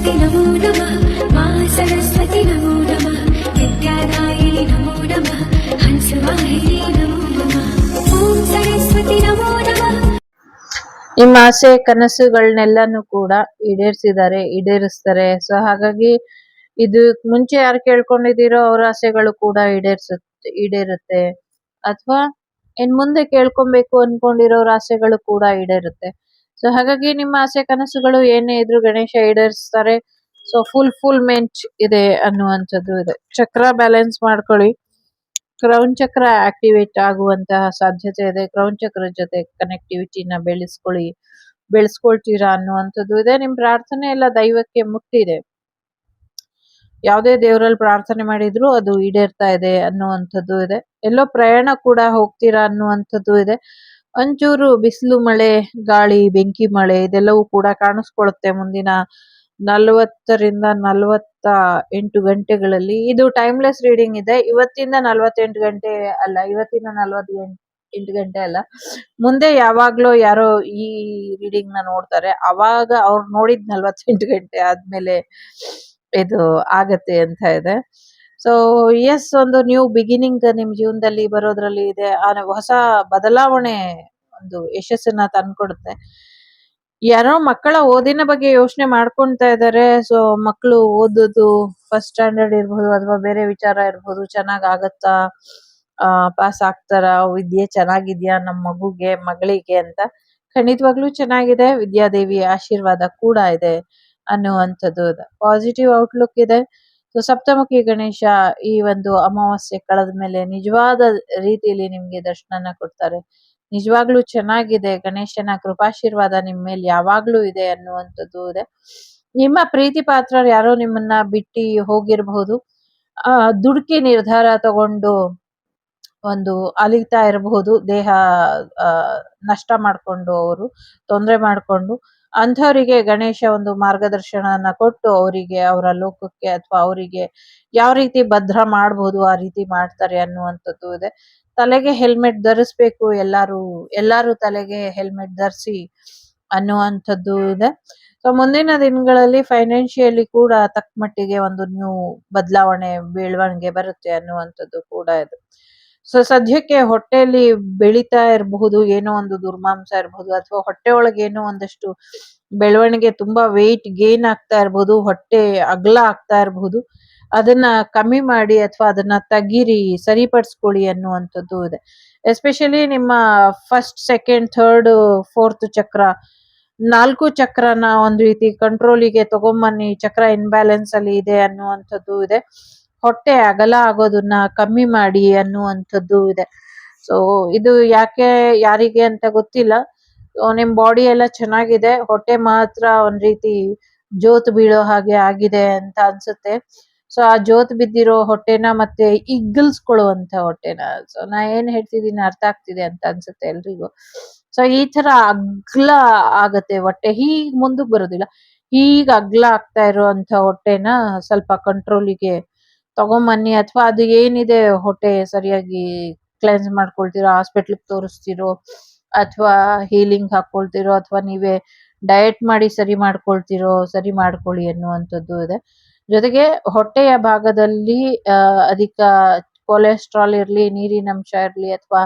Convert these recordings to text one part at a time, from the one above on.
सरस्वती नमो नमः मा सरस्वती नमो नमः विद्यादायिनि नमो नमः हंसवाहिनी नमो नमः ॐ सरस्वती नमो नमः। ನಿಮ್ಮ ಆಸೆ ಕನಸುಗಳನ್ನೆಲ್ಲಾನು ಕೂಡ ಈಡೇರಿಸ್ತಾರೆ. ಸೊ ಹಾಗಾಗಿ ಇದು ಮುಂಚೆ ಯಾರು ಕೇಳ್ಕೊಂಡಿದ್ದೀರೋ ಅವ್ರ ಆಸೆಗಳು ಕೂಡ ಈಡೇರುತ್ತೆ. ಅಥವಾ ಇನ್ ಮುಂದೆ ಕೇಳ್ಕೊಬೇಕು ಅನ್ಕೊಂಡಿರೋರ ಆಸೆಗಳು ಕೂಡ ಈಡೇರುತ್ತೆ. ಸೊ ಹಾಗಾಗಿ ನಿಮ್ಮ ಆಸೆ ಕನಸುಗಳು ಏನೇ ಇದ್ರು ಗಣೇಶ ಈಡೇರಿಸ್ತಾರೆ. ಸೊ ಫುಲ್ಮೆಂಟ್ ಇದೆ ಅನ್ನುವಂಥದ್ದು ಇದೆ. ಚಕ್ರ ಬ್ಯಾಲೆನ್ಸ್ ಮಾಡ್ಕೊಳ್ಳಿ. ಕ್ರೌನ್ ಚಕ್ರ ಆಕ್ಟಿವೇಟ್ ಆಗುವಂತಹ ಸಾಧ್ಯತೆ ಇದೆ. ಕ್ರೌನ್ ಚಕ್ರದ ಜೊತೆ ಕನೆಕ್ಟಿವಿಟಿನ ಬೆಳೆಸ್ಕೊಳ್ತೀರಾ ಅನ್ನುವಂಥದ್ದು ಇದೆ. ನಿಮ್ ಪ್ರಾರ್ಥನೆ ಎಲ್ಲ ದೈವಕ್ಕೆ ಮುಟ್ಟಿದೆ. ಯಾವುದೇ ದೇವರಲ್ಲಿ ಪ್ರಾರ್ಥನೆ ಮಾಡಿದ್ರು ಅದು ಈಡೇರ್ತಾ ಇದೆ ಅನ್ನುವಂಥದ್ದು ಇದೆ. ಎಲ್ಲೋ ಪ್ರಯಾಣ ಕೂಡ ಹೋಗ್ತೀರಾ ಅನ್ನುವಂಥದ್ದು ಇದೆ. ಒಂಚೂರು ಬಿಸಿಲು, ಮಳೆ, ಗಾಳಿ, ಬೆಂಕಿ, ಮಳೆ ಇದೆಲ್ಲವೂ ಕೂಡ ಕಾಣಿಸ್ಕೊಳ್ಳುತ್ತೆ ಮುಂದಿನ 40ರಿಂದ 48 ಗಂಟೆಗಳಲ್ಲಿ. ಇದು ಟೈಮ್ಲೆಸ್ ರೀಡಿಂಗ್ ಇದೆ. ಇವತ್ತಿಂದ 48 ಗಂಟೆ ಅಲ್ಲ, ಇವತ್ತಿನ 48 ಗಂಟೆ ಅಲ್ಲ, ಮುಂದೆ ಯಾವಾಗ್ಲೋ ಯಾರೋ ಈ ರೀಡಿಂಗ್ ನ ನೋಡ್ತಾರೆ, ಅವಾಗ ಅವ್ರು ನೋಡಿದ್ 48 ಗಂಟೆ ಆದ್ಮೇಲೆ ಇದು ಆಗತ್ತೆ ಅಂತ ಇದೆ. ಸೊ ಎಸ್, ಒಂದು ನ್ಯೂ ಬಿಗಿನಿಂಗ್ ನಿಮ್ ಜೀವನದಲ್ಲಿ ಬರೋದ್ರಲ್ಲಿ ಇದೆ. ಹೊಸ ಬದಲಾವಣೆ ಒಂದು ಯಶಸ್ಸನ್ನ ತಂದ್ಕೊಡುತ್ತೆ. ಯಾರೋ ಮಕ್ಕಳ ಓದಿನ ಬಗ್ಗೆ ಯೋಚನೆ ಮಾಡ್ಕೊಂತಾ ಇದ್ದಾರೆ. ಸೊ ಮಕ್ಕಳು ಓದೋದು ಫಸ್ಟ್ ಸ್ಟ್ಯಾಂಡರ್ಡ್ ಇರ್ಬೋದು ಅಥವಾ ಬೇರೆ ವಿಚಾರ ಇರ್ಬೋದು, ಚೆನ್ನಾಗ್ ಆಗತ್ತಾ, ಪಾಸ್ ಆಗ್ತಾರ, ವಿದ್ಯೆ ಚೆನ್ನಾಗಿದ್ಯಾ ನಮ್ಮ ಮಗಳಿಗೆ ಅಂತ. ಖಂಡಿತವಾಗ್ಲೂ ಚೆನ್ನಾಗಿದೆ. ವಿದ್ಯಾದೇವಿಯ ಆಶೀರ್ವಾದ ಕೂಡ ಇದೆ ಅನ್ನುವಂಥದ್ದು ಪಾಸಿಟಿವ್ ಔಟ್ಲುಕ್ ಇದೆ. ಸೊ ಸಪ್ತಮುಖಿ ಗಣೇಶ ಈ ಒಂದು ಅಮಾವಾಸ್ಯೆ ಕಳೆದ ಮೇಲೆ ನಿಜವಾದ ರೀತಿಯಲ್ಲಿ ನಿಮ್ಗೆ ದರ್ಶನನ ಕೊಡ್ತಾರೆ. ನಿಜವಾಗ್ಲೂ ಚೆನ್ನಾಗಿದೆ. ಗಣೇಶನ ಕೃಪಾಶೀರ್ವಾದ ನಿಮ್ ಮೇಲೆ ಯಾವಾಗ್ಲೂ ಇದೆ ಅನ್ನುವಂಥದ್ದು ಇದೆ. ನಿಮ್ಮ ಪ್ರೀತಿ ಪಾತ್ರ ಯಾರೋ ನಿಮ್ಮನ್ನ ಬಿಟ್ಟು ಹೋಗಿರಬಹುದು. ದುಡುಕಿ ನಿರ್ಧಾರ ತಗೊಂಡು ಒಂದು ಅಲಿತಾ ಇರಬಹುದು. ದೇಹ ನಷ್ಟ ಮಾಡ್ಕೊಂಡು, ಅವರು ತೊಂದರೆ ಮಾಡ್ಕೊಂಡು, ಅಂಥವರಿಗೆ ಗಣೇಶ ಒಂದು ಮಾರ್ಗದರ್ಶನನ ಕೊಟ್ಟು ಅವರಿಗೆ ಅವರ ಲೋಕಕ್ಕೆ ಅಥವಾ ಅವರಿಗೆ ಯಾವ ರೀತಿ ಭದ್ರ ಮಾಡಬಹುದು ಆ ರೀತಿ ಮಾಡ್ತಾರೆ ಅನ್ನುವಂಥದ್ದು ಇದೆ. ತಲೆಗೆ ಹೆಲ್ಮೆಟ್ ಧರಿಸ್ಬೇಕು. ಎಲ್ಲಾರು ತಲೆಗೆ ಹೆಲ್ಮೆಟ್ ಧರಿಸಿ ಅನ್ನುವಂಥದ್ದು ಇದೆ. ಸೊ ಮುಂದಿನ ದಿನಗಳಲ್ಲಿ ಫೈನಾನ್ಷಿಯಲಿ ಕೂಡ ತಕ್ಕ ಮಟ್ಟಿಗೆ ಒಂದು ನ್ಯೂ ಬೆಳವಣಿಗೆ ಬರುತ್ತೆ ಅನ್ನುವಂಥದ್ದು ಕೂಡ ಇದೆ. ಸೊ ಸದ್ಯಕ್ಕೆ ಹೊಟ್ಟೆಯಲ್ಲಿ ಬೆಳೀತಾ ಇರಬಹುದು ಏನೋ ಒಂದು ದುರ್ಮಾಂಸ ಇರಬಹುದು, ಅಥವಾ ಹೊಟ್ಟೆ ಒಳಗೆ ಏನೋ ಒಂದಷ್ಟು ಬೆಳವಣಿಗೆ, ತುಂಬಾ ವೆಯ್ಟ್ ಗೇನ್ ಆಗ್ತಾ ಇರಬಹುದು, ಹೊಟ್ಟೆ ಅಗಲ ಆಗ್ತಾ ಇರಬಹುದು. ಅದನ್ನ ಕಮ್ಮಿ ಮಾಡಿ ಅಥವಾ ಅದನ್ನ ತೆಗೀರಿ, ಸರಿಪಡಿಸ್ಕೊಳ್ಳಿ ಅನ್ನುವಂಥದ್ದು ಇದೆ. ಎಸ್ಪೆಷಲಿ ನಿಮ್ಮ ಫಸ್ಟ್, ಸೆಕೆಂಡ್, ಥರ್ಡ್, ಫೋರ್ತ್ ಚಕ್ರ, 4 ಚಕ್ರನ ಒಂದ್ ರೀತಿ ಕಂಟ್ರೋಲಿಗೆ ತಗೊಂಬನ್ನಿ. ಚಕ್ರ ಇನ್ಬ್ಯಾಲೆನ್ಸ್ ಅಲ್ಲಿ ಇದೆ ಅನ್ನುವಂಥದ್ದು ಇದೆ. ಹೊಟ್ಟೆ ಅಗಲ ಆಗೋದನ್ನ ಕಮ್ಮಿ ಮಾಡಿ ಅನ್ನುವಂಥದ್ದು ಇದೆ. ಸೊ ಇದು ಯಾರಿಗೆ ಅಂತ ಗೊತ್ತಿಲ್ಲ. ನಿಮ್ ಬಾಡಿ ಎಲ್ಲ ಚೆನ್ನಾಗಿದೆ, ಹೊಟ್ಟೆ ಮಾತ್ರ ಒಂದ್ ರೀತಿ ಜೋತ್ ಬೀಳೋ ಹಾಗೆ ಆಗಿದೆ ಅಂತ ಅನ್ಸುತ್ತೆ. ಸೊ ಆ ಜೋತ್ ಬಿದ್ದಿರೋ ಹೊಟ್ಟೆನ ಮತ್ತೆ ಇಗ್ಗಲ್ಸ್ಕೊಳ್ಳುವಂತ ಹೊಟ್ಟೆನ, ಸೊ ನಾ ಏನ್ ಹೇಳ್ತಿದೀನಿ ಅರ್ಥ ಆಗ್ತಿದೆ ಅಂತ ಅನ್ಸುತ್ತೆ ಎಲ್ರಿಗೂ. ಸೊ ಈ ತರ ಅಗ್ಲ ಆಗತ್ತೆ ಹೊಟ್ಟೆ, ಹೀಗ್ ಮುಂದಕ್ಕೆ ಬರೋದಿಲ್ಲ, ಹೀಗ್ ಅಗ್ಲ ಆಗ್ತಾ ಇರುವಂತ ಹೊಟ್ಟೆನ ಸ್ವಲ್ಪ ಕಂಟ್ರೋಲಿಗೆ ತಗೊಂಬನ್ನಿ. ಅಥವಾ ಅದು ಏನಿದೆ ಹೊಟ್ಟೆ ಸರಿಯಾಗಿ ಕ್ಲೆನ್ಸ್ ಮಾಡ್ಕೊಳ್ತಿರೋ, ಹಾಸ್ಪಿಟ್ಲಿಗೆ ತೋರಿಸ್ತಿರೋ, ಅಥವಾ ಹೀಲಿಂಗ್ ಹಾಕೊಳ್ತಿರೋ, ಅಥವಾ ನೀವೇ ಡಯಟ್ ಮಾಡಿ ಸರಿ ಮಾಡ್ಕೊಳ್ಳಿ ಅನ್ನುವಂಥದ್ದು ಇದೆ. ಜೊತೆಗೆ ಹೊಟ್ಟೆಯ ಭಾಗದಲ್ಲಿ ಅಧಿಕ ಕೊಲೆಸ್ಟ್ರಾಲ್ ಇರ್ಲಿ, ನೀರಿನ ಅಂಶ ಇರ್ಲಿ, ಅಥವಾ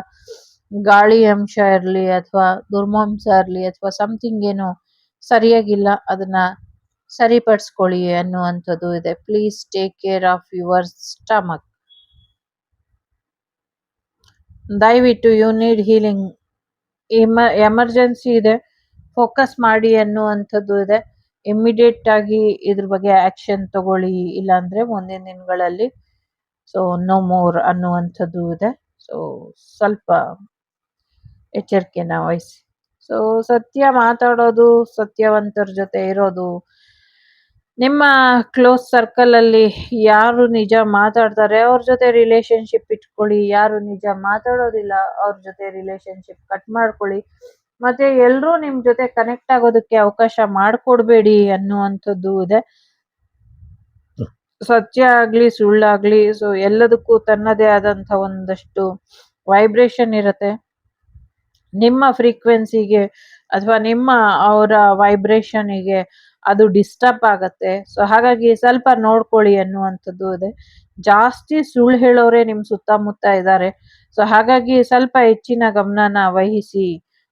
ಗಾಳಿ ಅಂಶ ಇರ್ಲಿ, ಅಥವಾ ದುರ್ಮಾಂಸ ಇರ್ಲಿ, ಅಥವಾ ಸಮಥಿಂಗ್ ಏನೋ ಸರಿಯಾಗಿಲ್ಲ, ಅದನ್ನ ಸರಿಪಡಿಸ್ಕೊಳ್ಳಿ ಅನ್ನುವಂಥದ್ದು ಇದೆ. Please take care of your stomach. ದಯವಿಟ್ಟು ಯು ನೀಡ್ ಹೀಲಿಂಗ್, ಎಮರ್ಜೆನ್ಸಿ ಇದೆ, ಫೋಕಸ್ ಮಾಡಿ ಅನ್ನುವಂಥದ್ದು ಇದೆ. ಇಮ್ಮಿಡಿಯೇಟ್ ಆಗಿ ಇದ್ರ ಬಗ್ಗೆ ಆಕ್ಷನ್ ತಗೊಳ್ಳಿ, ಇಲ್ಲಾಂದ್ರೆ ಮುಂದಿನ ದಿನಗಳಲ್ಲಿ ಸೊ ನೋ ಮೋರ್ ಅನ್ನುವಂಥದ್ದು ಇದೆ. ಸೊ ಸ್ವಲ್ಪ ಎಚ್ಚರಿಕೆನ ವಹಿಸಿ. ಸೊ ಸತ್ಯ ಮಾತಾಡೋದು, ಸತ್ಯವಂತರ ಜೊತೆ ಇರೋದು, ನಿಮ್ಮ ಕ್ಲೋಸ್ ಸರ್ಕಲ್ ಅಲ್ಲಿ ಯಾರು ನಿಜ ಮಾತಾಡ್ತಾರೆ ಅವ್ರ ಜೊತೆ ರಿಲೇಶನ್ಶಿಪ್ ಇಟ್ಕೊಳ್ಳಿ. ಯಾರು ನಿಜ ಮಾತಾಡೋದಿಲ್ಲ ಅವ್ರ ಜೊತೆ ರಿಲೇಶನ್ಶಿಪ್ ಕಟ್ ಮಾಡ್ಕೊಳ್ಳಿ. ಮತ್ತೆ ಎಲ್ರೂ ನಿಮ್ ಜೊತೆ ಕನೆಕ್ಟ್ ಆಗೋದಕ್ಕೆ ಅವಕಾಶ ಮಾಡ್ಕೊಡ್ಬೇಡಿ ಅನ್ನುವಂಥದ್ದು ಇದೆ. ಸತ್ಯ ಆಗ್ಲಿ ಸುಳ್ಳಾಗ್ಲಿ, ಸೊ ಎಲ್ಲದಕ್ಕೂ ತನ್ನದೇ ಆದಂತ ಒಂದಷ್ಟು ವೈಬ್ರೇಷನ್ ಇರುತ್ತೆ. ನಿಮ್ಮ ಫ್ರೀಕ್ವೆನ್ಸಿಗೆ ಅಥವಾ ಅವರ ವೈಬ್ರೇಷನ್ಗೆ ಅದು ಡಿಸ್ಟರ್ಬ್ ಆಗತ್ತೆ. ಸೊ ಹಾಗಾಗಿ ಸ್ವಲ್ಪ ನೋಡ್ಕೊಳ್ಳಿ ಅನ್ನುವಂಥದ್ದು ಇದೆ. ಜಾಸ್ತಿ ಸುಳ್ಳು ಹೇಳೋರೆ ನಿಮ್ ಸುತ್ತಮುತ್ತ ಇದ್ದಾರೆ. ಸೊ ಹಾಗಾಗಿ ಸ್ವಲ್ಪ ಹೆಚ್ಚಿನ ಗಮನನ ವಹಿಸಿ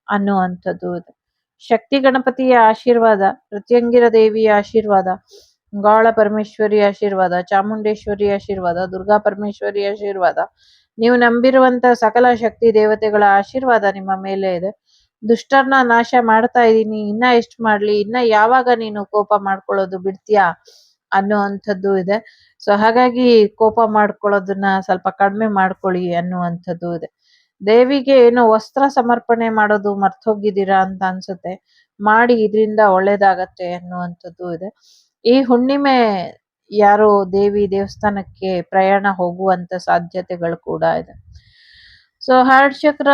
ಅನ್ನುವಂಥದ್ದು ಇದೆ. ಶಕ್ತಿ ಗಣಪತಿಯ ಆಶೀರ್ವಾದ, ಪ್ರತ್ಯಂಗಿರ ದೇವಿಯ ಆಶೀರ್ವಾದ, ಗಾಳ ಪರಮೇಶ್ವರಿ ಆಶೀರ್ವಾದ, ಚಾಮುಂಡೇಶ್ವರಿ ಆಶೀರ್ವಾದ, ದುರ್ಗಾ ಪರಮೇಶ್ವರಿ ಆಶೀರ್ವಾದ, ನೀವು ನಂಬಿರುವಂತ ಸಕಲ ಶಕ್ತಿ ದೇವತೆಗಳ ಆಶೀರ್ವಾದ ನಿಮ್ಮ ಮೇಲೆ ಇದೆ. ದುಷ್ಟರನ್ನ ನಾಶ ಮಾಡ್ತಾ ಇದ್ದೀನಿ, ಇನ್ನ ಎಷ್ಟ್ ಮಾಡ್ಲಿ, ಇನ್ನ ಯಾವಾಗ ನೀನು ಕೋಪ ಮಾಡ್ಕೊಳ್ಳೋದು ಬಿಡ್ತೀಯಾ ಅನ್ನುವಂಥದ್ದು ಇದೆ. ಸೊ ಹಾಗಾಗಿ ಕೋಪ ಮಾಡ್ಕೊಳ್ಳೋದನ್ನ ಸ್ವಲ್ಪ ಕಡಿಮೆ ಮಾಡ್ಕೊಳ್ಳಿ ಅನ್ನುವಂಥದ್ದು ಇದೆ. ದೇವಿಗೆ ಏನೋ ವಸ್ತ್ರ ಸಮರ್ಪಣೆ ಮಾಡೋದು ಮರ್ತೋಗಿದ್ದೀರಾ ಅಂತ ಅನ್ಸುತ್ತೆ. ಮಾಡಿ, ಇದರಿಂದ ಒಳ್ಳೇದಾಗತ್ತೆ ಅನ್ನುವಂಥದ್ದು ಇದೆ. ಈ ಹುಣ್ಣಿಮೆ ಯಾರೋ ದೇವಿ ದೇವಸ್ಥಾನಕ್ಕೆ ಪ್ರಯಾಣ ಹೋಗುವಂತ ಸಾಧ್ಯತೆಗಳು ಕೂಡ ಇದೆ. ಸೊ ಹಾರ್ಟ್ ಚಕ್ರ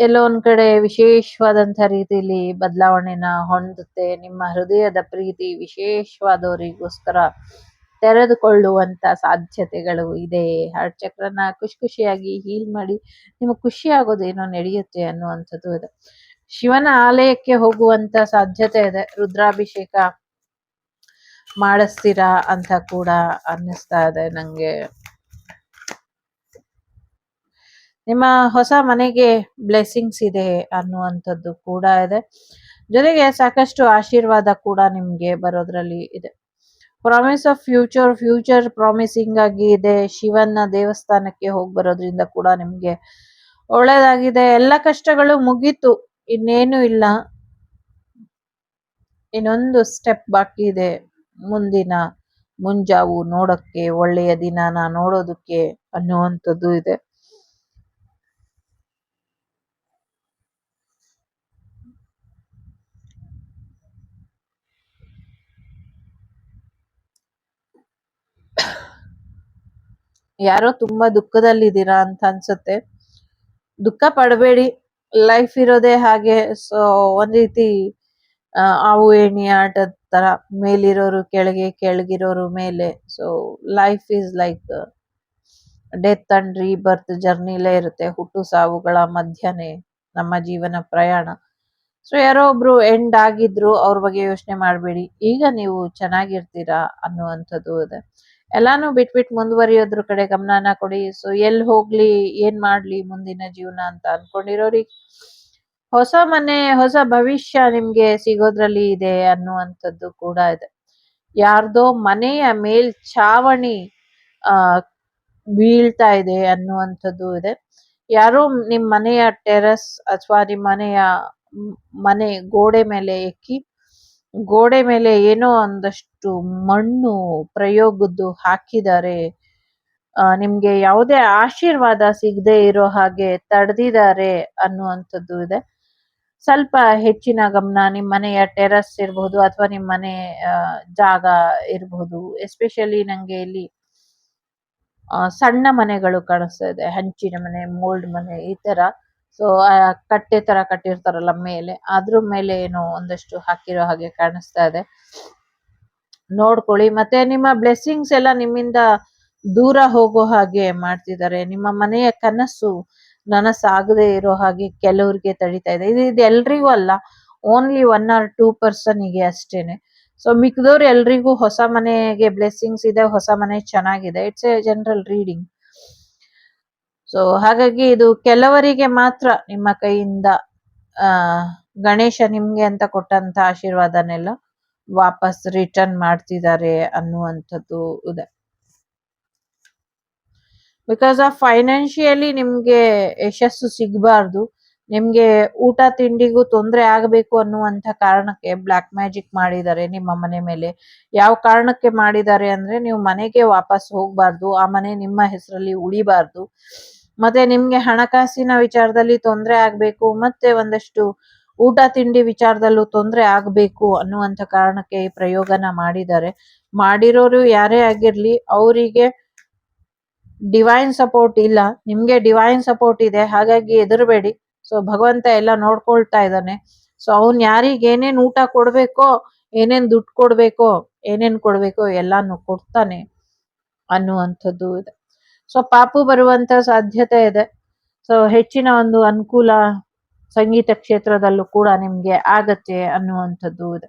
ಎಲ್ಲೋ ಒಂದ್ ಕಡೆ ವಿಶೇಷವಾದಂತ ರೀತಿಯಲ್ಲಿ ಬದಲಾವಣೆನ ಹೊಂದುತ್ತೆ. ನಿಮ್ಮ ಹೃದಯದ ಪ್ರೀತಿ ವಿಶೇಷವಾದವರಿಗೋಸ್ಕರ ತೆರೆದುಕೊಳ್ಳುವಂತ ಸಾಧ್ಯತೆಗಳು ಇದೆ. ಹಾರ್ಟ್ ಚಕ್ರನ ಖುಷಿಯಾಗಿ ಹೀಲ್ ಮಾಡಿ ನಿಮಗೆ ಖುಷಿ ಆಗೋದೇನೋ ನಡೆಯುತ್ತೆ ಅನ್ನುವಂಥದ್ದು ಇದೆ. ಶಿವನ ಆಲಯಕ್ಕೆ ಹೋಗುವಂತ ಸಾಧ್ಯತೆ ಇದೆ. ರುದ್ರಾಭಿಷೇಕ ಮಾಡಿಸ್ತೀರಾ ಅಂತ ಕೂಡ ಅನ್ನಿಸ್ತಾ ಇದೆ ನಂಗೆ. ನಿಮ್ಮ ಹೊಸ ಮನೆಗೆ ಬ್ಲೆಸ್ಸಿಂಗ್ಸ್ ಇದೆ ಅನ್ನುವಂಥದ್ದು ಕೂಡ ಇದೆ. ಜೊತೆಗೆ ಸಾಕಷ್ಟು ಆಶೀರ್ವಾದ ಕೂಡ ನಿಮ್ಗೆ ಬರೋದ್ರಲ್ಲಿ ಇದೆ. ಪ್ರಾಮಿಸ್ ಆಫ್ ಫ್ಯೂಚರ್ ಪ್ರಾಮಿಸಿಂಗ್ ಆಗಿ ಇದೆ. ಶಿವನ ದೇವಸ್ಥಾನಕ್ಕೆ ಹೋಗಿ ಬರೋದ್ರಿಂದ ಕೂಡ ನಿಮ್ಗೆ ಒಳ್ಳೇದಾಗಿದೆ. ಎಲ್ಲ ಕಷ್ಟಗಳು ಮುಗೀತು, ಇನ್ನೇನು ಇಲ್ಲ, ಇನ್ನೊಂದು ಸ್ಟೆಪ್ ಬಾಕಿ ಇದೆ. ಮುಂದಿನ ಮುಂಜಾವು ನೋಡಕ್ಕೆ, ಒಳ್ಳೆಯ ದಿನನ ನೋಡೋದಕ್ಕೆ ಅನ್ನುವಂಥದ್ದು ಇದೆ. ಯಾರೋ ತುಂಬಾ ದುಃಖದಲ್ಲಿದ್ದೀರಾ ಅಂತ ಅನ್ಸುತ್ತೆ. ದುಃಖ ಪಡಬೇಡಿ, ಲೈಫ್ ಇರೋದೇ ಹಾಗೆ. ಸೊ ಒಂದ್ ರೀತಿ ಅವು ಎಣ್ಣೆ ಆಟದ ತರ, ಮೇಲಿರೋರು ಕೆಳಗೆ, ಕೆಳಗಿರೋರು ಮೇಲೆ. So life is like death and rebirth ಜರ್ನಿಲೇ ಇರುತ್ತೆ. ಹುಟ್ಟು ಸಾವುಗಳ ಮಧ್ಯನೇ ನಮ್ಮ ಜೀವನ ಪ್ರಯಾಣ. ಸೊ ಯಾರೋ ಒಬ್ರು ಎಂಡ್ ಆಗಿದ್ರು, ಅವ್ರ ಬಗ್ಗೆ ಯೋಚನೆ ಮಾಡಬೇಡಿ. ಈಗ ನೀವು ಚೆನ್ನಾಗಿರ್ತೀರಾ ಅನ್ನುವಂಥದ್ದು ಇದೆ. ಎಲ್ಲಾನು ಬಿಟ್ಬಿಟ್ಟು ಮುಂದುವರಿಯೋದ್ರ ಕಡೆ ಗಮನನ ಕೊಡಿ. ಸೊ ಎಲ್ಲಿ ಹೋಗ್ಲಿ, ಏನ್ ಮಾಡ್ಲಿ ಮುಂದಿನ ಜೀವನ ಅಂತ ಅನ್ಕೊಂಡಿರೋರಿಗೆ ಹೊಸ ಮನೆ, ಹೊಸ ಭವಿಷ್ಯ ನಿಮ್ಗೆ ಸಿಗೋದ್ರಲ್ಲಿ ಇದೆ ಅನ್ನುವಂಥದ್ದು ಕೂಡ ಇದೆ. ಯಾರ್ದೋ ಮನೆಯ ಮೇಲ್ಛಾವಣಿ ಆ ಬೀಳ್ತಾ ಇದೆ ಅನ್ನುವಂಥದ್ದು ಇದೆ. ಯಾರೋ ನಿಮ್ ಮನೆಯ ಟೆರಸ್ ಅಥವಾ ನಿಮ್ ಮನೆ ಗೋಡೆ ಮೇಲೆ ಎಕ್ಕಿ, ಗೋಡೆ ಮೇಲೆ ಏನೋ ಒಂದಷ್ಟು ಮಣ್ಣು ಪ್ರಯೋಗದ್ದು ಹಾಕಿದ್ದಾರೆ. ನಿಮ್ಗೆ ಯಾವುದೇ ಆಶೀರ್ವಾದ ಸಿಗದೆ ಇರೋ ಹಾಗೆ ತಡೆದಿದ್ದಾರೆ ಅನ್ನುವಂಥದ್ದು ಇದೆ. ಸ್ವಲ್ಪ ಹೆಚ್ಚಿನ ಗಮನ ನಿಮ್ ಮನೆಯ ಟೆರಸ್ ಇರಬಹುದು ಅಥವಾ ನಿಮ್ ಮನೆ ಜಾಗ ಇರಬಹುದು. ಎಸ್ಪೆಷಲಿ ನಂಗೆ ಇಲ್ಲಿ ಸಣ್ಣ ಮನೆಗಳು ಕಾಣಿಸ್ತಾ ಇದೆ. ಹಂಚಿನ ಮನೆ, ಮೋಲ್ಡ್ ಮನೆ, ಈ ತರ. ಸೊ ಕಟ್ಟೆ ತರ ಕಟ್ಟಿರ್ತಾರಲ್ಲ ಮೇಲೆ, ಅದ್ರ ಮೇಲೆ ಏನೋ ಒಂದಷ್ಟು ಹಾಕಿರೋ ಹಾಗೆ ಕಾಣಿಸ್ತಾ ಇದೆ. ನೋಡ್ಕೊಳ್ಳಿ. ಮತ್ತೆ ನಿಮ್ಮ ಬ್ಲೆಸ್ಸಿಂಗ್ಸ್ ಎಲ್ಲ ನಿಮ್ಮಿಂದ ದೂರ ಹೋಗೋ ಹಾಗೆ ಮಾಡ್ತಿದ್ದಾರೆ. ನಿಮ್ಮ ಮನೆಯ ಕನಸು ನನಸಾಗದೆ ಇರೋ ಹಾಗೆ ಕೆಲವ್ರಿಗೆ ತಡೀತಾ ಇದೆ. ಇದು ಎಲ್ರಿಗೂ ಅಲ್ಲ, ಓನ್ಲಿ 1 or 2% ಅಷ್ಟೇನೆ. ಸೊ ಮಿಕ್ದವ್ರು ಎಲ್ರಿಗೂ ಹೊಸ ಮನೆಗೆ ಬ್ಲೆಸ್ಸಿಂಗ್ಸ್ ಇದೆ, ಹೊಸ ಮನೆ ಚೆನ್ನಾಗಿದೆ. It's A general reading. So ಹಾಗಾಗಿ ಇದು ಕೆಲವರಿಗೆ ಮಾತ್ರ ನಿಮ್ಮ ಕೈಯಿಂದ ಗಣೇಶ ನಿಮ್ಗೆ ಅಂತ ಕೊಟ್ಟಂತ ಆಶೀರ್ವಾದನೆಲ್ಲ ವಾಪಸ್ ರಿಟರ್ನ್ ಮಾಡ್ತಿದ್ದಾರೆ ಅನ್ನುವಂಥದ್ದು ಇದೆ. ಬಿಕಾಸ್ ಆಫ್ ಫೈನಾನ್ಷಿಯಲಿ ನಿಮ್ಗೆ ಯಶಸ್ಸು ಸಿಗಬಾರ್ದು, ನಿಮ್ಗೆ ಊಟ ತಿಂಡಿಗೂ ತೊಂದರೆ ಆಗಬೇಕು ಅನ್ನುವಂಥ ಕಾರಣಕ್ಕೆ ಬ್ಲ್ಯಾಕ್ ಮ್ಯಾಜಿಕ್ ಮಾಡಿದ್ದಾರೆ ನಿಮ್ಮ ಮನೆ ಮೇಲೆ. ಯಾವ ಕಾರಣಕ್ಕೆ ಮಾಡಿದ್ದಾರೆ ಅಂದ್ರೆ, ನೀವು ಮನೆಗೆ ವಾಪಸ್ ಹೋಗ್ಬಾರ್ದು, ಆ ಮನೆ ನಿಮ್ಮ ಹೆಸರಲ್ಲಿ ಉಳಿಬಾರ್ದು, ಮತ್ತೆ ನಿಮ್ಗೆ ಹಣಕಾಸಿನ ವಿಚಾರದಲ್ಲಿ ತೊಂದರೆ ಆಗ್ಬೇಕು, ಮತ್ತೆ ಒಂದಷ್ಟು ಊಟ ತಿಂಡಿ ವಿಚಾರದಲ್ಲೂ ತೊಂದರೆ ಆಗ್ಬೇಕು ಅನ್ನುವಂಥ ಕಾರಣಕ್ಕೆ ಈ ಪ್ರಯೋಗನ ಮಾಡಿದ್ದಾರೆ. ಮಾಡಿರೋರು ಯಾರೇ ಆಗಿರ್ಲಿ, ಅವರಿಗೆ ಡಿವೈನ್ ಸಪೋರ್ಟ್ ಇಲ್ಲ, ನಿಮ್ಗೆ ಡಿವೈನ್ ಸಪೋರ್ಟ್ ಇದೆ. ಹಾಗಾಗಿ ಹೆದರ್ಬೇಡಿ. ಸೊ ಭಗವಂತ ಎಲ್ಲ ನೋಡ್ಕೊಳ್ತಾ ಇದ್ದಾನೆ. ಸೊ ಅವ್ನ್ ಯಾರಿಗೆ ಏನೇನ್ ಊಟ ಕೊಡ್ಬೇಕೋ, ಏನೇನ್ ದುಡ್ಡು ಕೊಡ್ಬೇಕೋ ಎಲ್ಲಾನು ಕೊಡ್ತಾನೆ ಅನ್ನುವಂಥದ್ದು ಇದೆ. ಸೊ ಪಾಪು ಬರುವಂತ ಸಾಧ್ಯತೆ ಇದೆ. ಸೊ ಹೆಚ್ಚಿನ ಒಂದು ಅನುಕೂಲ ಸಂಗೀತ ಕ್ಷೇತ್ರದಲ್ಲೂ ಕೂಡ ನಿಮ್ಗೆ ಆಗತ್ತೆ ಅನ್ನುವಂಥದ್ದು ಇದೆ.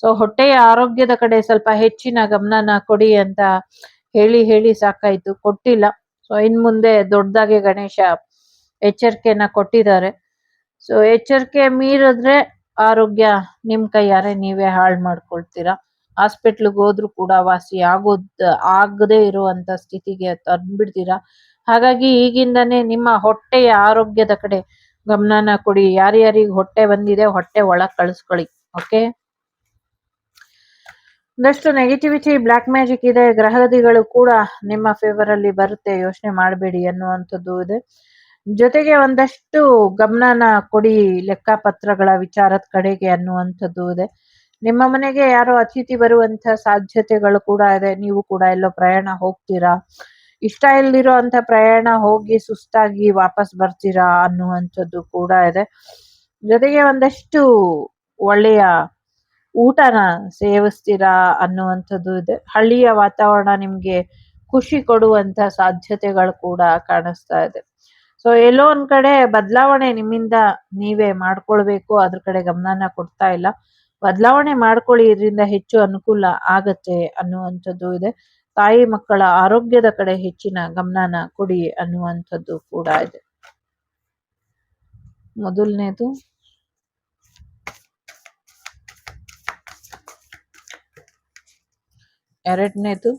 ಸೊ ಹೊಟ್ಟೆಯ ಆರೋಗ್ಯದ ಕಡೆ ಸ್ವಲ್ಪ ಹೆಚ್ಚಿನ ಗಮನನ ಕೊಡಿ ಅಂತ ಹೇಳಿ ಹೇಳಿ ಸಾಕಾಯ್ತು, ಕೊಟ್ಟಿಲ್ಲ. ಸೊ ಇನ್ ಮುಂದೆ ದೊಡ್ಡದಾಗಿ ಗಣೇಶ ಎಚ್ಚರಿಕೆನ ಕೊಟ್ಟಿದ್ದಾರೆ. ಸೊ ಎಚ್ಚರಿಕೆ ಮೀರಿದ್ರೆ ಆರೋಗ್ಯ ನಿಮ್ ಕೈಯಾರೆ ನೀವೇ ಹಾಳು ಮಾಡ್ಕೊಳ್ತೀರಾ. ಹಾಸ್ಪಿಟ್ಲಿಗೆ ಹೋದ್ರು ಕೂಡ ವಾಸಿ ಆಗದೇ ಇರುವಂತ ಸ್ಥಿತಿಗೆ ತಂದ್ಬಿಡ್ತೀರಾ. ಹಾಗಾಗಿ ಈಗಿಂದನೇ ನಿಮ್ಮ ಹೊಟ್ಟೆಯ ಆರೋಗ್ಯದ ಕಡೆ ಗಮನನ ಕೊಡಿ. ಯಾರ್ಯಾರಿಗೆ ಹೊಟ್ಟೆ ಬಂದಿದೆ ಹೊಟ್ಟೆ ಒಳಗ್ ಕಳಿಸ್ಕೊಳ್ಳಿ. ಓಕೆ, ಒಂದಷ್ಟು ನೆಗೆಟಿವಿಟಿ, ಬ್ಲಾಕ್ ಮ್ಯಾಜಿಕ್ ಇದೆ. ಗ್ರಹದಿಗಳು ಕೂಡ ನಿಮ್ಮ ಫೇವರ್ ಅಲ್ಲಿ ಬರುತ್ತೆ, ಯೋಚನೆ ಮಾಡಬೇಡಿ ಅನ್ನುವಂಥದ್ದು ಇದೆ. ಜೊತೆಗೆ ಒಂದಷ್ಟು ಗಮನನ ಕೊಡಿ ಲೆಕ್ಕಪತ್ರಗಳ ವಿಚಾರದ ಕಡೆಗೆ ಅನ್ನುವಂಥದ್ದು ಇದೆ. ನಿಮ್ಮ ಮನೆಗೆ ಯಾರೋ ಅತಿಥಿ ಬರುವಂತ ಸಾಧ್ಯತೆಗಳು ಕೂಡ ಇದೆ. ನೀವು ಕೂಡ ಎಲ್ಲೋ ಪ್ರಯಾಣ ಹೋಗ್ತೀರಾ, ಇಷ್ಟ ಇಲ್ದಿರೋ ಅಂತ ಪ್ರಯಾಣ ಹೋಗಿ ಸುಸ್ತಾಗಿ ವಾಪಸ್ ಬರ್ತೀರಾ ಅನ್ನುವಂಥದ್ದು ಕೂಡ ಇದೆ. ಜೊತೆಗೆ ಒಂದಷ್ಟು ಒಳ್ಳೆಯ ಊಟನ ಸೇವಿಸ್ತೀರಾ ಅನ್ನುವಂಥದ್ದು ಇದೆ. ಹಳ್ಳಿಯ ವಾತಾವರಣ ನಿಮ್ಗೆ ಖುಷಿ ಕೊಡುವಂತ ಸಾಧ್ಯತೆಗಳು ಕೂಡ ಕಾಣಿಸ್ತಾ ಇದೆ. ಸೊ ಎಲ್ಲೋ ಒಂದ್ ಕಡೆ ಬದಲಾವಣೆ ನಿಮ್ಮಿಂದ ನೀವೇ ಮಾಡ್ಕೊಳ್ಬೇಕು, ಅದ್ರ ಕಡೆ ಗಮನನ ಕೊಡ್ತಾ ಇಲ್ಲ. ಬದಲಾವಣೆ ಮಾಡ್ಕೊಳ್ಳಿ, ಇದರಿಂದ ಹೆಚ್ಚು ಅನುಕೂಲ ಆಗತ್ತೆ ಅನ್ನುವಂಥದ್ದು ಇದೆ. ತಾಯಿ ಮಕ್ಕಳ ಆರೋಗ್ಯದ ಕಡೆ ಹೆಚ್ಚಿನ ಗಮನನ ಕೊಡಿ ಅನ್ನುವಂಥದ್ದು ಕೂಡ ಇದೆ. ಮೊದಲನೇದು ಎರಡನೇದು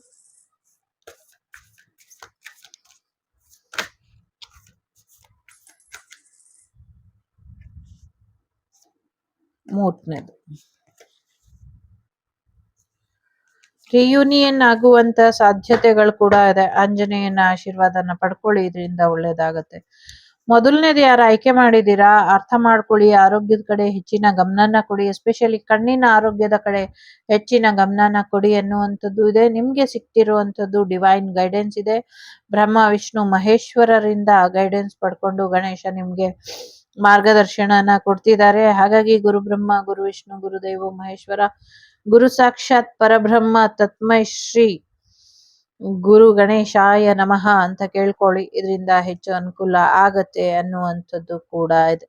ಮೂರನೇದು. ರಿಯೂನಿಯನ್ ಆಗುವಂತ ಸಾಧ್ಯತೆಗಳು ಕೂಡ ಇದೆ. ಆಂಜನೇಯನ ಆಶೀರ್ವಾದನ ಪಡ್ಕೊಳ್ಳಿ, ಇದರಿಂದ ಒಳ್ಳೇದಾಗತ್ತೆ. ಮೊದಲನೇದು ಯಾರು ಆಯ್ಕೆ ಮಾಡಿದೀರಾ ಅರ್ಥ ಮಾಡ್ಕೊಳ್ಳಿ, ಆರೋಗ್ಯದ ಕಡೆ ಹೆಚ್ಚಿನ ಗಮನನ ಕೊಡಿ, ಎಸ್ಪೆಷಲಿ ಕಣ್ಣಿನ ಆರೋಗ್ಯದ ಕಡೆ ಹೆಚ್ಚಿನ ಗಮನನ ಕೊಡಿ ಅನ್ನುವಂಥದ್ದು ಇದೆ. ನಿಮ್ಗೆ ಸಿಕ್ತಿರುವಂಥದ್ದು ಡಿವೈನ್ ಗೈಡೆನ್ಸ್ ಇದೆ. ಬ್ರಹ್ಮ ವಿಷ್ಣು ಮಹೇಶ್ವರರಿಂದ ಗೈಡೆನ್ಸ್ ಪಡ್ಕೊಂಡು ಗಣೇಶ ನಿಮ್ಗೆ ಮಾರ್ಗದರ್ಶನನ ಕೊಡ್ತಿದ್ದಾರೆ. ಹಾಗಾಗಿ ಗುರು ಬ್ರಹ್ಮ, ಗುರು ವಿಷ್ಣು, ಗುರುದೇವ ಮಹೇಶ್ವರ, ಗುರು ಸಾಕ್ಷಾತ್ ಪರಬ್ರಹ್ಮ ತತ್ಮೈ ಶ್ರೀ ಗುರು ಗಣೇಶಾಯ ನಮಃ ಅಂತ ಕೇಳ್ಕೊಳ್ಳಿ, ಇದರಿಂದ ಹೆಚ್ಚು ಅನುಕೂಲ ಆಗತ್ತೆ ಅನ್ನುವಂಥದ್ದು ಕೂಡ ಇದೆ.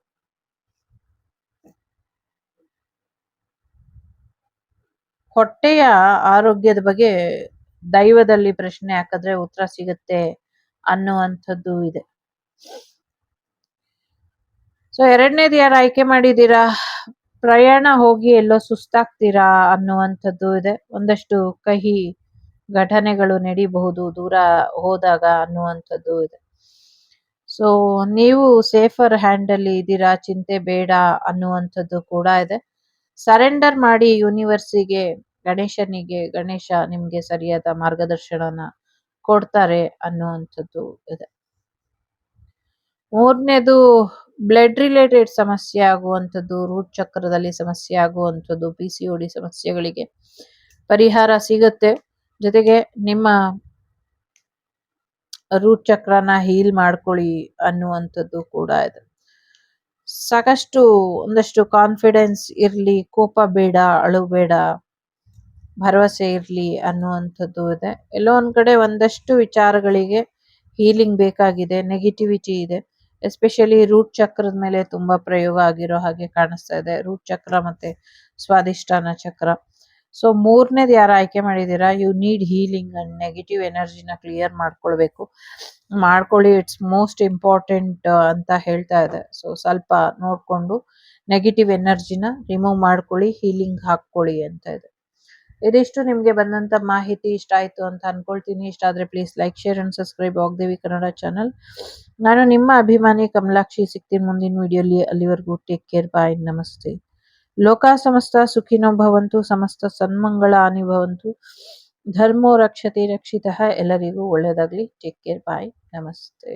ಹೊಟ್ಟೆಯ ಆರೋಗ್ಯದ ಬಗ್ಗೆ ದೈವದಲ್ಲಿ ಪ್ರಶ್ನೆ ಹಾಕಿದ್ರೆ ಉತ್ತರ ಸಿಗುತ್ತೆ ಅನ್ನುವಂಥದ್ದು ಇದೆ. ಸೊ ಎರಡನೇದು ಯಾರು ಆಯ್ಕೆ ಮಾಡಿದೀರಾ ಪ್ರಯಾಣ ಹೋಗಿ ಎಲ್ಲೋ ಸುಸ್ತಾಗ್ತೀರಾ ಅನ್ನುವಂಥದ್ದು ಇದೆ. ಒಂದಷ್ಟು ಕಹಿ ಘಟನೆಗಳು ನಡೀಬಹುದು ದೂರ ಹೋದಾಗ ಅನ್ನುವಂಥದ್ದು ಇದೆ. ಸೊ ನೀವು ಸೇಫರ್ ಹ್ಯಾಂಡ್ ಅಲ್ಲಿ ಇದ್ದೀರಾ, ಚಿಂತೆ ಬೇಡ ಅನ್ನುವಂಥದ್ದು ಕೂಡ ಇದೆ. ಸರೆಂಡರ್ ಮಾಡಿ ಯೂನಿವರ್ಸಿಗೆ, ಗಣೇಶನಿಗೆ, ಗಣೇಶ ನಿಮ್ಗೆ ಸರಿಯಾದ ಮಾರ್ಗದರ್ಶನನ ಕೊಡ್ತಾರೆ ಅನ್ನುವಂಥದ್ದು ಇದೆ. ಮೂರನೇದು ಬ್ಲಡ್ ರಿಲೇಟೆಡ್ ಸಮಸ್ಯೆ ಆಗುವಂಥದ್ದು, ರೂಟ್ ಚಕ್ರದಲ್ಲಿ ಸಮಸ್ಯೆ ಆಗುವಂಥದ್ದು, PCOD ಸಮಸ್ಯೆಗಳಿಗೆ ಪರಿಹಾರ ಸಿಗುತ್ತೆ. ಜೊತೆಗೆ ನಿಮ್ಮ ರೂಟ್ ಚಕ್ರನ ಹೀಲ್ ಮಾಡ್ಕೊಳ್ಳಿ ಅನ್ನುವಂಥದ್ದು ಕೂಡ ಇದೆ. ಸಾಕಷ್ಟು ಒಂದಷ್ಟು ಕಾನ್ಫಿಡೆನ್ಸ್ ಇರ್ಲಿ, ಕೋಪ ಬೇಡ, ಅಳು ಬೇಡ, ಭರವಸೆ ಇರ್ಲಿ ಅನ್ನುವಂಥದ್ದು ಇದೆ. ಎಲ್ಲೋ ಒಂದ್ ಕಡೆ ಒಂದಷ್ಟು ವಿಚಾರಗಳಿಗೆ ಹೀಲಿಂಗ್ ಬೇಕಾಗಿದೆ, ನೆಗೆಟಿವಿಟಿ ಇದೆ. ಎಸ್ಪೆಷಲಿ ರೂಟ್ ಚಕ್ರದ ಮೇಲೆ ತುಂಬಾ ಪ್ರಯೋಗ ಆಗಿರೋ ಹಾಗೆ ಕಾಣಿಸ್ತಾ ಇದೆ, ರೂಟ್ ಚಕ್ರ ಮತ್ತೆ ಸ್ವಾದಿಷ್ಠಾನ ಚಕ್ರ. ಸೊ ಮೂರನೇದು ಯಾರು ಆಯ್ಕೆ ಮಾಡಿದೀರಾ, you need healing and negative ಎನರ್ಜಿನ ಕ್ಲಿಯರ್ ಮಾಡ್ಕೊಳ್ಳಿ, ಇಟ್ಸ್ ಮೋಸ್ಟ್ ಇಂಪಾರ್ಟೆಂಟ್ ಅಂತ ಹೇಳ್ತಾ ಇದೆ. ಸೊ ಸ್ವಲ್ಪ ನೋಡ್ಕೊಂಡು ನೆಗೆಟಿವ್ ಎನರ್ಜಿನ ರಿಮೂವ್ ಮಾಡ್ಕೊಳ್ಳಿ, ಹೀಲಿಂಗ್ ಹಾಕೊಳ್ಳಿ ಅಂತ ಇದೆ. ಇದಿಷ್ಟು ನಿಮ್ಗೆ ಬಂದಂತ ಮಾಹಿತಿ ಇಷ್ಟ ಆಯ್ತು ಅಂತ ಅನ್ಕೊಳ್ತೀನಿ. ಇಷ್ಟ ಆದ್ರೆ please like, share and subscribe Vagdevi Kannada channel. ನಾನು ನಿಮ್ಮ ಅಭಿಮಾನಿ ಕಮಲಾಕ್ಷಿ, ಸಿಗ್ತೀನಿ ಮುಂದಿನ ವಿಡಿಯೋಲಿ. ಅಲ್ಲಿವರೆಗೂ ಟೇಕ್ ಕೇರ್, ಬಾಯ್, ನಮಸ್ತೆ. ಲೋಕ ಸಮಸ್ತ ಸುಖಿನೋ ಭವಂತು, ಸಮಸ್ತ ಸನ್ಮಂಗಳಾನಿ ಭವಂತು, ಧರ್ಮೋ ರಕ್ಷತೆ ರಕ್ಷಿತಃ. ಎಲ್ಲರಿಗೂ ಒಳ್ಳೇದಾಗ್ಲಿ. ಟೇಕ್ ಕೇರ್, ಬಾಯ್, ನಮಸ್ತೆ.